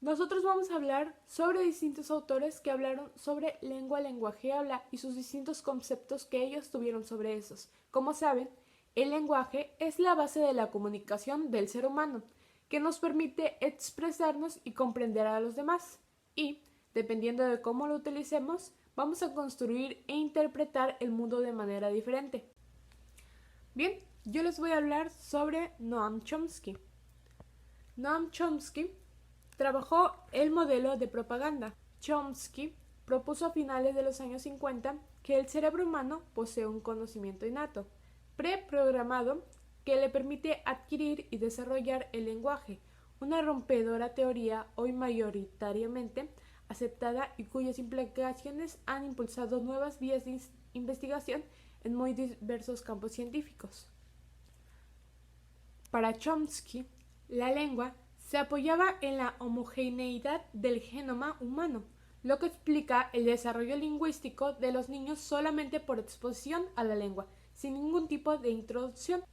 Nosotros vamos a hablar sobre distintos autores que hablaron sobre lengua, lenguaje y habla y sus distintos conceptos que ellos tuvieron sobre esos. Como saben, el lenguaje es la base de la comunicación del ser humano, que nos permite expresarnos y comprender a los demás. Y, dependiendo de cómo lo utilicemos, vamos a construir e interpretar el mundo de manera diferente. Bien, yo les voy a hablar sobre Noam Chomsky. Noam Chomsky trabajó el modelo de propaganda. Chomsky propuso a finales de los años 50 que el cerebro humano posee un conocimiento innato, preprogramado, que le permite adquirir y desarrollar el lenguaje, una rompedora teoría hoy mayoritariamente aceptada y cuyas implicaciones han impulsado nuevas vías de investigación en muy diversos campos científicos. Para Chomsky, la lengua se apoyaba en la homogeneidad del genoma humano, lo que explica el desarrollo lingüístico de los niños solamente por exposición a la lengua, sin ningún tipo de introducción.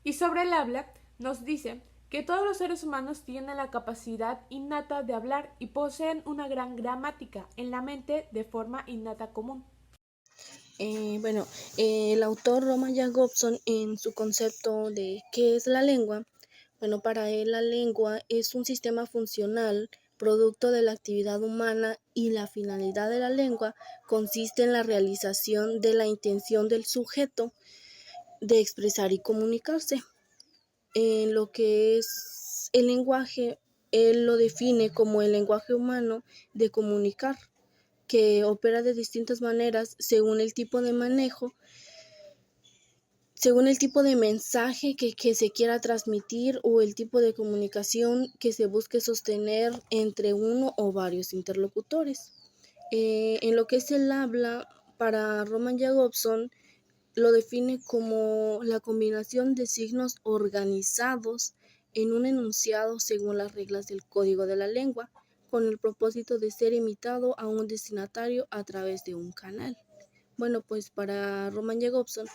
Y sobre el habla, nos dice que todos los seres humanos tienen la capacidad innata de hablar y poseen una gran gramática en la mente de forma innata común. El autor Roman Jacobson, en su concepto de qué es la lengua, para él la lengua es un sistema funcional producto de la actividad humana, y la finalidad de la lengua consiste en la realización de la intención del sujeto de expresar y comunicarse. En lo que es el lenguaje, él lo define como el lenguaje humano de comunicar, que opera de distintas maneras según el tipo de manejo, según el tipo de mensaje que se quiera transmitir, o el tipo de comunicación que se busque sostener entre uno o varios interlocutores. En lo que es el habla, para Roman Jacobson, lo define como la combinación de signos organizados en un enunciado según las reglas del código de la lengua, con el propósito de ser imitado a un destinatario a través de un canal. Para Roman Jacobson,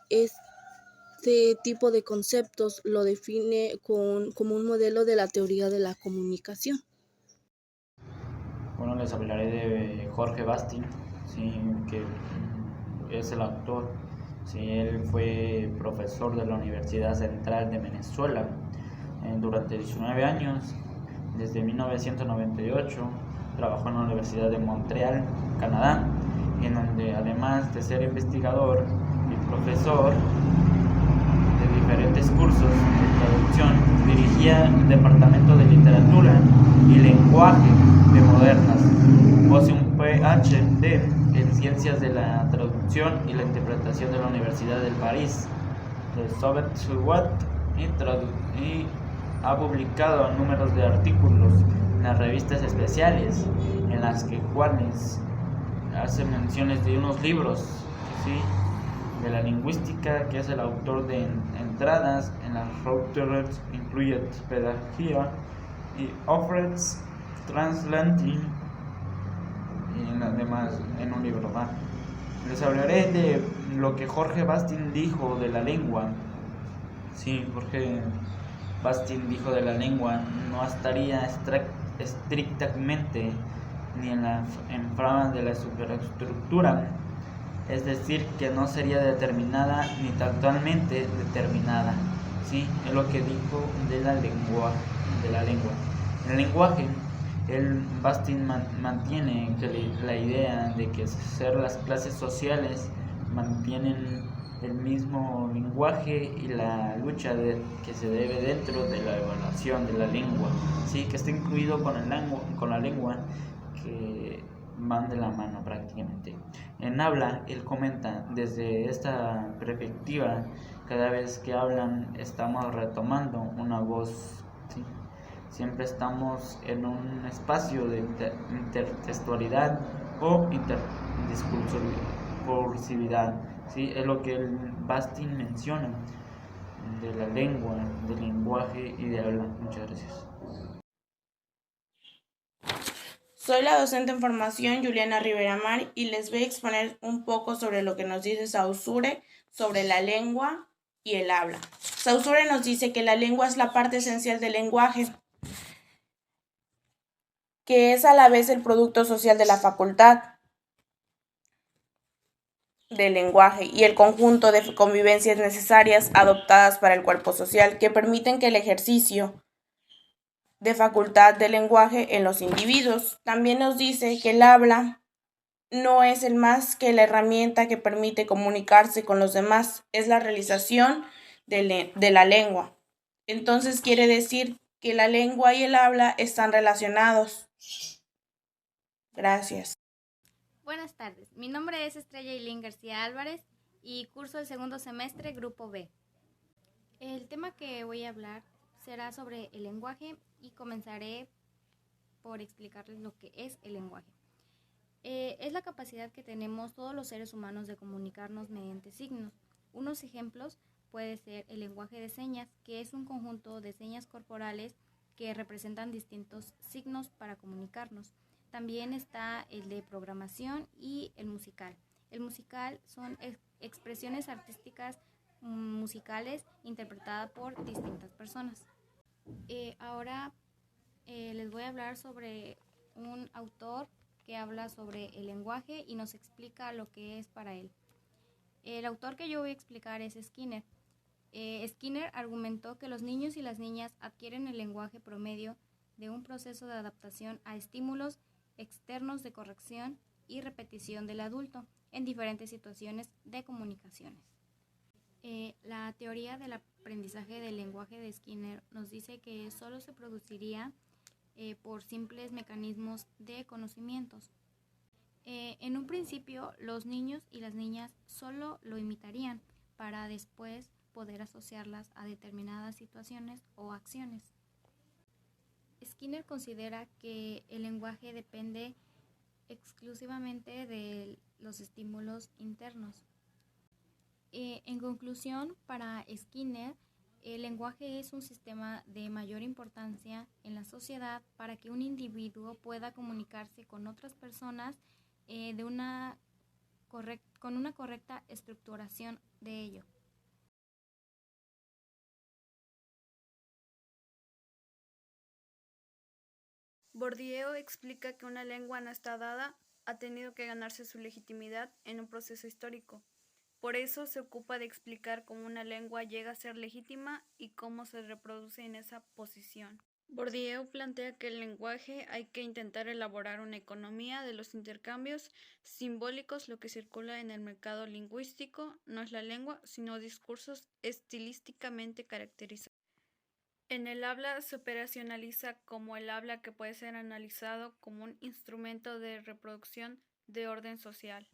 este tipo de conceptos lo define como un modelo de la teoría de la comunicación. Bueno, les hablaré de Jorge Bastin, ¿sí? Que es el autor. Sí, él fue profesor de la Universidad Central de Venezuela durante 19 años. Desde 1998 trabajó en la Universidad de Montreal, Canadá, en donde, además de ser investigador y profesor de diferentes cursos de traducción, dirigía el Departamento de Literatura y Lenguaje de Modernas. Posee un PhD en Ciencias de la Traducción y la Interpretación de la Universidad de París, de Sorbonne, y ha publicado números de artículos en las revistas especiales, en las que Juanes hace menciones de unos libros, ¿sí?, de la lingüística, que es el autor de entradas en las Reuters, incluye pedagogía y Offreds Translating, y además en un libro más. Les hablaré de lo que Jorge Bastin dijo de la lengua. Sí, Jorge Bastin dijo de la lengua: no estaría estrictamente ni en forma de la superestructura, es decir, que no sería determinada ni totalmente determinada. Sí, es lo que dijo de la lengua. El lenguaje, el Bastin mantiene que la idea de que las clases sociales mantienen el mismo lenguaje, y la lucha que se debe dentro de la evaluación de la lengua, sí, que está incluido con la lengua, que van de la mano prácticamente. En habla, él comenta: desde esta perspectiva, cada vez que hablan estamos retomando una voz, ¿sí? Siempre estamos en un espacio de intertextualidad o interdiscursividad, ¿sí? Es lo que el Bastin menciona de la lengua, del lenguaje y de habla. Muchas gracias. Soy la docente en formación Juliana Rivera Mar, y les voy a exponer un poco sobre lo que nos dice Saussure sobre la lengua y el habla. Saussure nos dice que la lengua es la parte esencial del lenguaje. que es a la vez el producto social de la facultad del lenguaje y el conjunto de convivencias necesarias adoptadas para el cuerpo social que permiten que el ejercicio de facultad del lenguaje en los individuos. También nos dice que el habla no es el más que la herramienta que permite comunicarse con los demás, es la realización de la lengua. Entonces quiere decir que la lengua y el habla están relacionados. Gracias. Buenas tardes, mi nombre es Estrella Ailín García Álvarez y curso el segundo semestre Grupo B. El tema que voy a hablar será sobre el lenguaje y comenzaré por explicarles lo que es el lenguaje. Es la capacidad que tenemos todos los seres humanos de comunicarnos mediante signos. Unos ejemplos puede ser el lenguaje de señas, que es un conjunto de señas corporales que representan distintos signos para comunicarnos. También está el de programación y el musical. El musical son expresiones artísticas musicales interpretadas por distintas personas. Ahora les voy a hablar sobre un autor que habla sobre el lenguaje y nos explica lo que es para él. El autor que yo voy a explicar es Skinner. Skinner argumentó que los niños y las niñas adquieren el lenguaje promedio de un proceso de adaptación a estímulos externos de corrección y repetición del adulto en diferentes situaciones de comunicaciones. La teoría del aprendizaje del lenguaje de Skinner nos dice que solo se produciría por simples mecanismos de conocimientos. En un principio, los niños y las niñas solo lo imitarían para después poder asociarlas a determinadas situaciones o acciones. Skinner considera que el lenguaje depende exclusivamente de los estímulos internos. En conclusión, para Skinner, el lenguaje es un sistema de mayor importancia en la sociedad para que un individuo pueda comunicarse con otras personas con una correcta estructuración de ello. Bourdieu explica que una lengua no está dada, ha tenido que ganarse su legitimidad en un proceso histórico. Por eso se ocupa de explicar cómo una lengua llega a ser legítima y cómo se reproduce en esa posición. Bourdieu plantea que el lenguaje hay que intentar elaborar una economía de los intercambios simbólicos. Lo que circula en el mercado lingüístico no es la lengua, sino discursos estilísticamente caracterizados. En el habla se operacionaliza como el habla que puede ser analizado como un instrumento de reproducción de orden social.